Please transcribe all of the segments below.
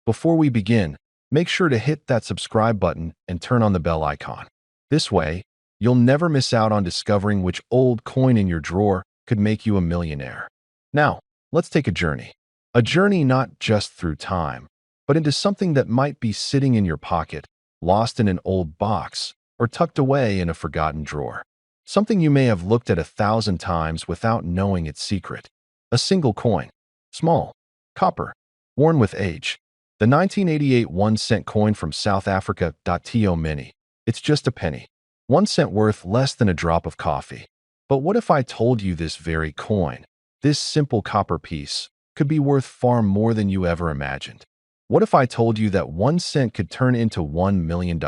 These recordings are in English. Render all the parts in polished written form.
Before we begin, make sure to hit that subscribe button and turn on the bell icon. This way, you'll never miss out on discovering which old coin in your drawer could make you a millionaire. Now, let's take a journey. A journey not just through time, but into something that might be sitting in your pocket, lost in an old box, or tucked away in a forgotten drawer. Something you may have looked at 1,000 times without knowing its secret. A single coin. Small. Copper. Worn with age. The 1988 1-cent coin from South Africa. To many, it's just a penny. 1 cent worth less than a drop of coffee. But what if I told you this very coin, this simple copper piece, could be worth far more than you ever imagined? What if I told you that 1 cent could turn into $1 million?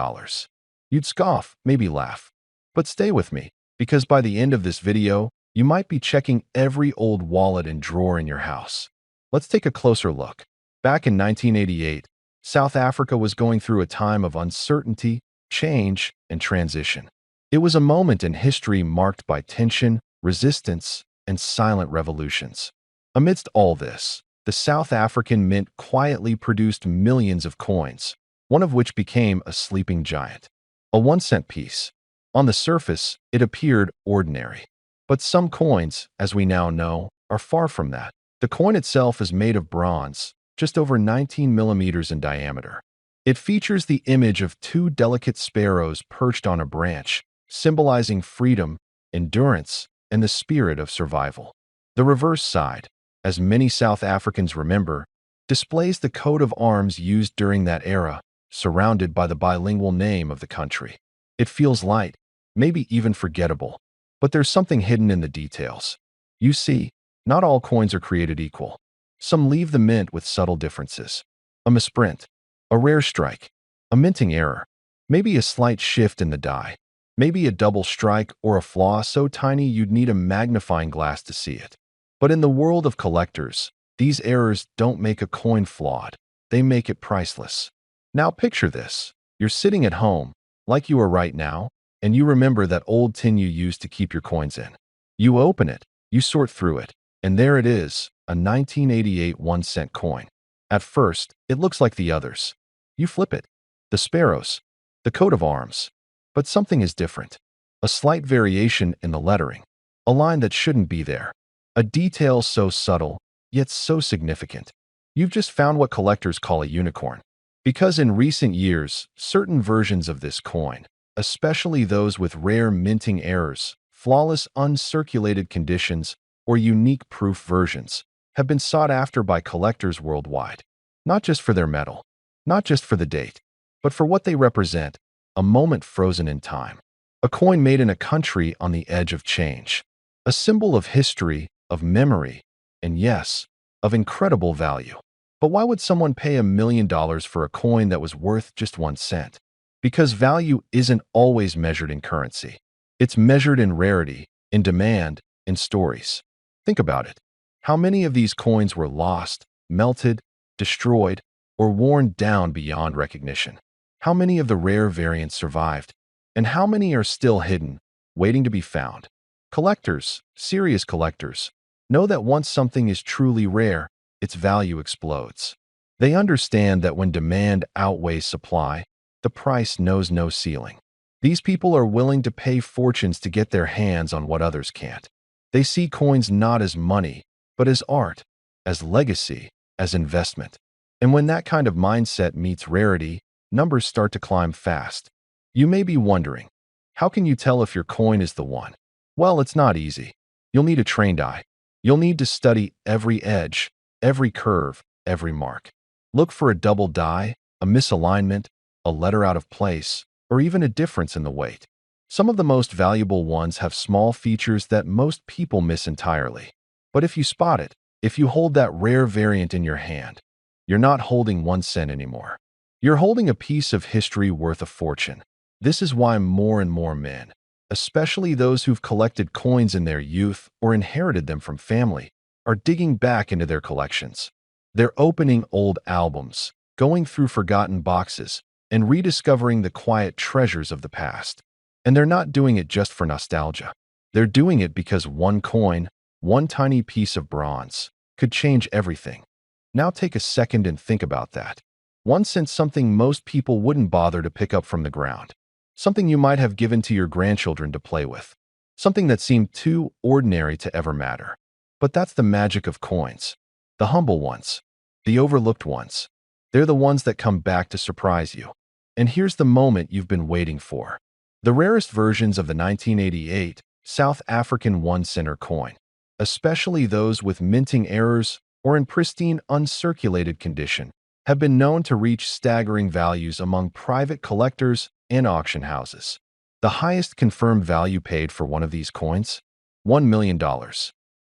You'd scoff, maybe laugh. But stay with me, because by the end of this video, you might be checking every old wallet and drawer in your house. Let's take a closer look. Back in 1988, South Africa was going through a time of uncertainty, change, and transition. It was a moment in history marked by tension, resistance, and silent revolutions. Amidst all this, the South African Mint quietly produced millions of coins, one of which became a sleeping giant. A 1-cent piece. On the surface, it appeared ordinary. But some coins, as we now know, are far from that. The coin itself is made of bronze, just over 19 millimeters in diameter. It features the image of 2 delicate sparrows perched on a branch, symbolizing freedom, endurance, and the spirit of survival. The reverse side, as many South Africans remember, displays the coat of arms used during that era, surrounded by the bilingual name of the country. It feels light, maybe even forgettable, but there's something hidden in the details. You see, not all coins are created equal. Some leave the mint with subtle differences. A misprint, a rare strike, a minting error, maybe a slight shift in the die, maybe a double strike or a flaw so tiny you'd need a magnifying glass to see it. But in the world of collectors, these errors don't make a coin flawed. They make it priceless. Now picture this. You're sitting at home, like you are right now, and you remember that old tin you used to keep your coins in. You open it, you sort through it, and there it is, a 1988 1-cent coin. At first, it looks like the others. You flip it. The sparrows. The coat of arms. But something is different. A slight variation in the lettering. A line that shouldn't be there. A detail so subtle, yet so significant. You've just found what collectors call a unicorn. Because in recent years, certain versions of this coin, especially those with rare minting errors, flawless uncirculated conditions, or unique proof versions, have been sought after by collectors worldwide. Not just for their metal, not just for the date, but for what they represent, a moment frozen in time. A coin made in a country on the edge of change. A symbol of history, of memory, and yes, of incredible value. But why would someone pay $1 million for a coin that was worth just 1 cent? Because value isn't always measured in currency. It's measured in rarity, in demand, in stories. Think about it. How many of these coins were lost, melted, destroyed, or worn down beyond recognition? How many of the rare variants survived? And how many are still hidden, waiting to be found? Collectors, serious collectors, know that once something is truly rare, its value explodes. They understand that when demand outweighs supply, the price knows no ceiling. These people are willing to pay fortunes to get their hands on what others can't. They see coins not as money, but as art, as legacy, as investment. And when that kind of mindset meets rarity, numbers start to climb fast. You may be wondering, how can you tell if your coin is the one? Well, it's not easy. You'll need a trained eye. You'll need to study every edge, every curve, every mark. Look for a double die, a misalignment, a letter out of place, or even a difference in the weight. Some of the most valuable ones have small features that most people miss entirely. But if you spot it, if you hold that rare variant in your hand, you're not holding 1 cent anymore. You're holding a piece of history worth a fortune. This is why more and more men, especially those who've collected coins in their youth or inherited them from family, are digging back into their collections. They're opening old albums, going through forgotten boxes, and rediscovering the quiet treasures of the past. And they're not doing it just for nostalgia. They're doing it because one coin, one tiny piece of bronze, could change everything. Now take a second and think about that. One cent, something most people wouldn't bother to pick up from the ground. Something you might have given to your grandchildren to play with. Something that seemed too ordinary to ever matter. But that's the magic of coins. The humble ones. The overlooked ones. They're the ones that come back to surprise you. And here's the moment you've been waiting for. The rarest versions of the 1988 South African 1 center coin, especially those with minting errors or in pristine uncirculated condition, have been known to reach staggering values among private collectors and auction houses. The highest confirmed value paid for one of these coins? $1 million.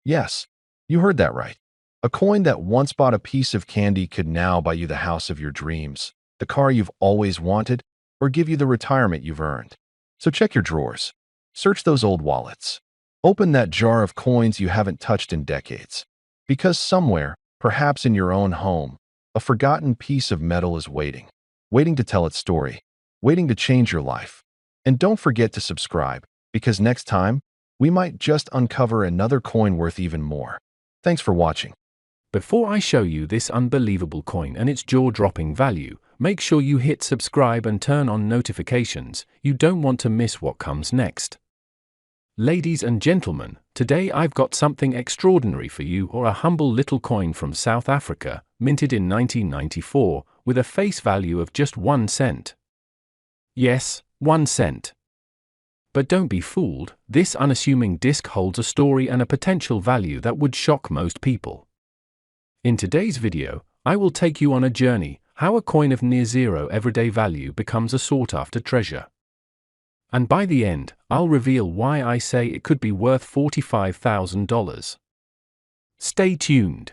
Yes, you heard that right. A coin that once bought a piece of candy could now buy you the house of your dreams, the car you've always wanted, or give you the retirement you've earned. So check your drawers. Search those old wallets. Open that jar of coins you haven't touched in decades. Because somewhere, perhaps in your own home, a forgotten piece of metal is waiting. Waiting to tell its story. Waiting to change your life. And don't forget to subscribe, because next time, we might just uncover another coin worth even more. Thanks for watching. Before I show you this unbelievable coin and its jaw-dropping value, make sure you hit subscribe and turn on notifications. You don't want to miss what comes next. Ladies and gentlemen, today I've got something extraordinary for you, or a humble little coin from South Africa, minted in 1994, with a face value of just 1 cent. Yes, 1 cent. But don't be fooled, this unassuming disc holds a story and a potential value that would shock most people. In today's video, I will take you on a journey, how a coin of near zero everyday value becomes a sought-after treasure. And by the end, I'll reveal why I say it could be worth $45,000. Stay tuned.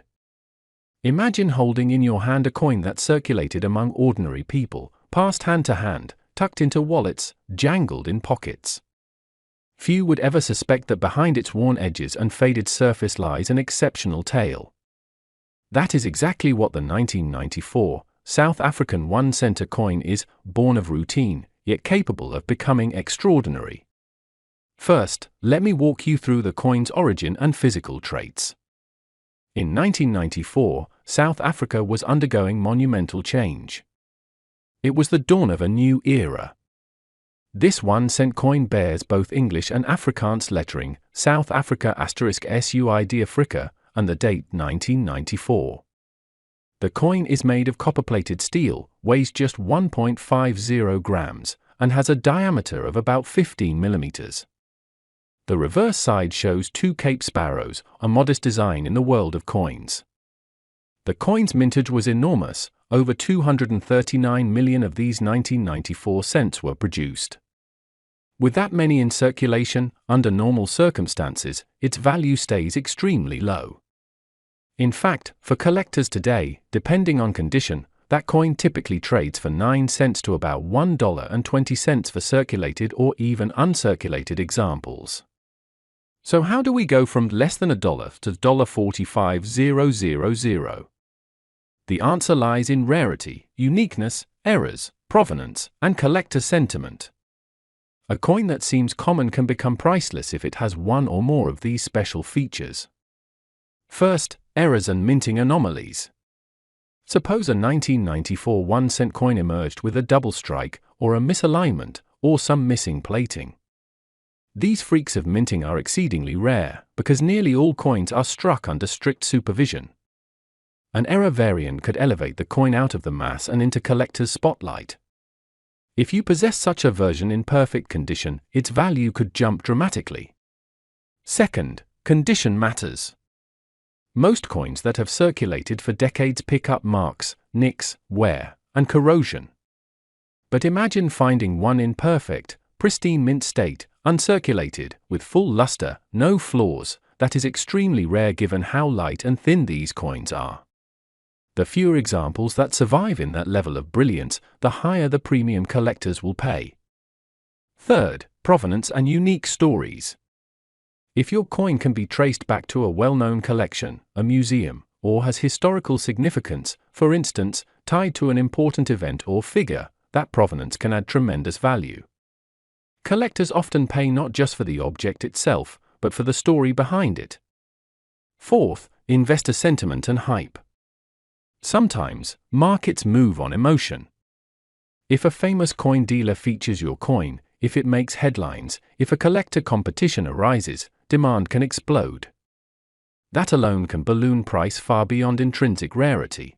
Imagine holding in your hand a coin that circulated among ordinary people, passed hand to hand, tucked into wallets, jangled in pockets. Few would ever suspect that behind its worn edges and faded surface lies an exceptional tale. That is exactly what the 1994 South African 1 center coin is, born of routine, yet capable of becoming extraordinary. First, let me walk you through the coin's origin and physical traits. In 1994, South Africa was undergoing monumental change. It was the dawn of a new era. This 1 cent coin bears both English and Afrikaans lettering, South Africa *SUID Africa, and the date 1994. The coin is made of copper-plated steel, weighs just 1.50 grams, and has a diameter of about 15 millimeters. The reverse side shows 2 Cape Sparrows, a modest design in the world of coins. The coin's mintage was enormous. Over 239 million of these 1994 cents were produced. With that many in circulation, under normal circumstances, its value stays extremely low. In fact, for collectors today, depending on condition, that coin typically trades for 9 cents to about $1.20 for circulated or even uncirculated examples. So how do we go from less than $1 to $45,000? The answer lies in rarity, uniqueness, errors, provenance, and collector sentiment. A coin that seems common can become priceless if it has one or more of these special features. First, errors and minting anomalies. Suppose a 1994 1 cent coin emerged with a double strike, or a misalignment, or some missing plating. These freaks of minting are exceedingly rare, because nearly all coins are struck under strict supervision. An error variant could elevate the coin out of the mass and into collectors' spotlight. If you possess such a version in perfect condition, its value could jump dramatically. Second, condition matters. Most coins that have circulated for decades pick up marks, nicks, wear, and corrosion. But imagine finding one in perfect, pristine mint state, uncirculated, with full luster, no flaws. That is extremely rare given how light and thin these coins are. The fewer examples that survive in that level of brilliance, the higher the premium collectors will pay. Third, provenance and unique stories. If your coin can be traced back to a well-known collection, a museum, or has historical significance, for instance, tied to an important event or figure, that provenance can add tremendous value. Collectors often pay not just for the object itself, but for the story behind it. Fourth, investor sentiment and hype. Sometimes, markets move on emotion. If a famous coin dealer features your coin, if it makes headlines, if a collector competition arises, demand can explode. That alone can balloon price far beyond intrinsic rarity.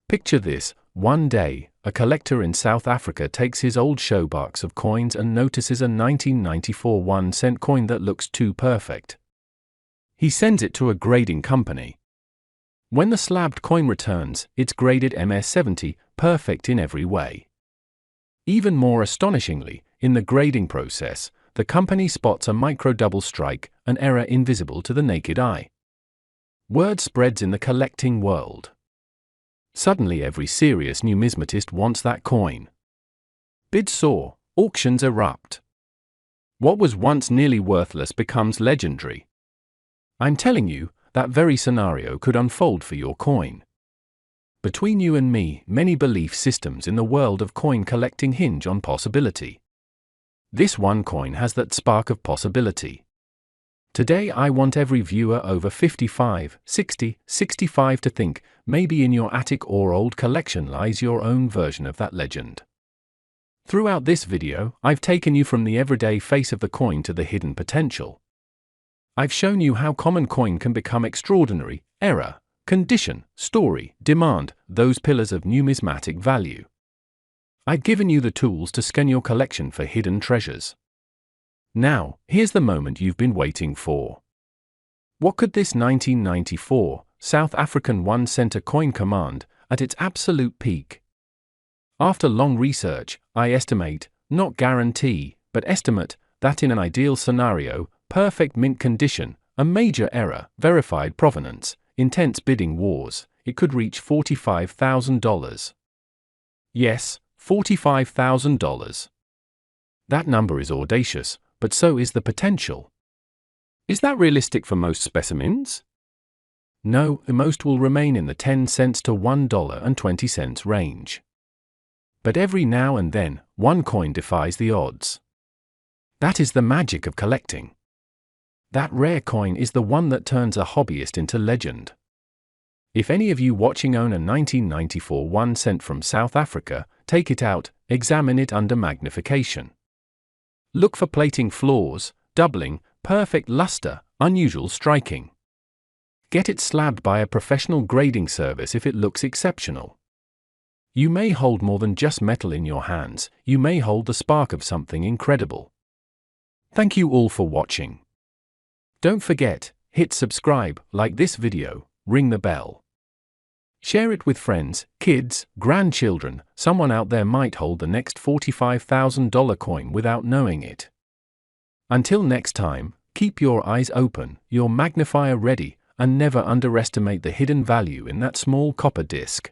Picture this: one day, a collector in South Africa takes his old showbox of coins and notices a 1994 1-cent coin that looks too perfect. He sends it to a grading company. When the slabbed coin returns, it's graded MS-70, perfect in every way. Even more astonishingly, in the grading process, the company spots a micro-double strike, an error invisible to the naked eye. Word spreads in the collecting world. Suddenly every serious numismatist wants that coin. Bids soar, auctions erupt. What was once nearly worthless becomes legendary. I'm telling you, that very scenario could unfold for your coin. Between you and me, many belief systems in the world of coin collecting hinge on possibility. This one coin has that spark of possibility. Today I want every viewer over 55, 60, 65 to think, maybe in your attic or old collection lies your own version of that legend. Throughout this video, I've taken you from the everyday face of the coin to the hidden potential. I've shown you how common coin can become extraordinary: error, condition, story, demand, those pillars of numismatic value. I've given you the tools to scan your collection for hidden treasures. Now, here's the moment you've been waiting for. What could this 1994 South African 1-cent coin command at its absolute peak? After long research, I estimate, not guarantee, but estimate, that in an ideal scenario, perfect mint condition, a major error, verified provenance, intense bidding wars, it could reach $45,000. Yes, $45,000. That number is audacious, but so is the potential. Is that realistic for most specimens? No, most will remain in the 10 cents to $1.20 range. But every now and then, one coin defies the odds. That is the magic of collecting. That rare coin is the one that turns a hobbyist into legend. If any of you watching own a 1994 1-cent from South Africa, take it out, examine it under magnification. Look for plating flaws, doubling, perfect luster, unusual striking. Get it slabbed by a professional grading service if it looks exceptional. You may hold more than just metal in your hands, you may hold the spark of something incredible. Thank you all for watching. Don't forget, hit subscribe, like this video, ring the bell. Share it with friends, kids, grandchildren. Someone out there might hold the next $45,000 coin without knowing it. Until next time, keep your eyes open, your magnifier ready, and never underestimate the hidden value in that small copper disc.